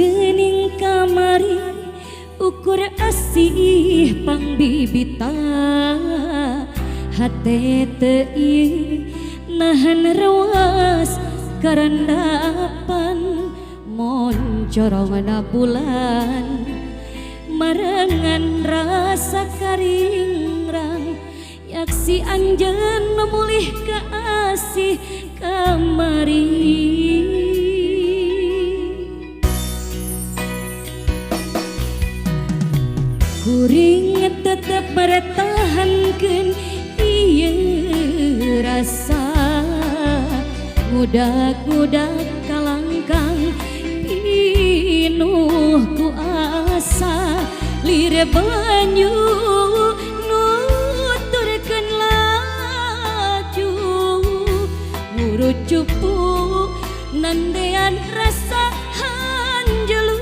gening kamari ukur asih pangbibita hate teu nahan rewas karandapan moncorongna bulan marangan rasa karingrang yaksi anjeun memulih ka asih kamari. Kuring tetep bertahankeun ieu rasa ngudag-ngudag kalangkang pinuh ku asa lir banyu nuturkeun laju ngurucupu nandean rasa hanjelu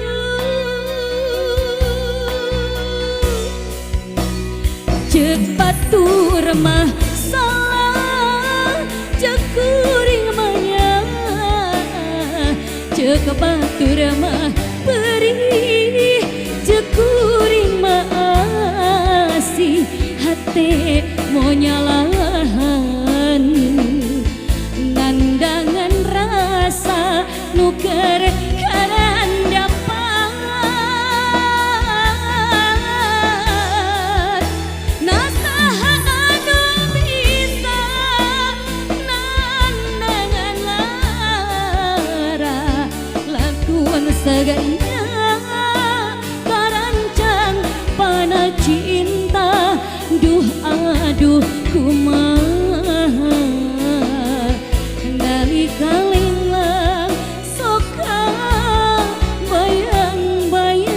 ceuk batur mah salah ceuk kuring mah nya ceuk batur mah perih ceuk kuring mah asih hate mau nyalahan ngandangan rasa nuker karandapan nasaha anu bisa nandangan lara lakuan sagana karancang pana cinta duh aduh kumaha nalika linglang soka bayang-bayang.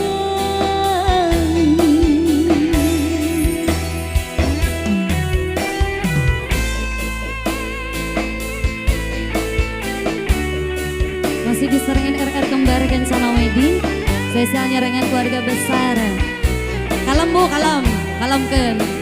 Masih diseringin RR kembar Gen sama Wedding spesialnya dengan keluarga besar. Kalem bu, kalem, kalemkeun.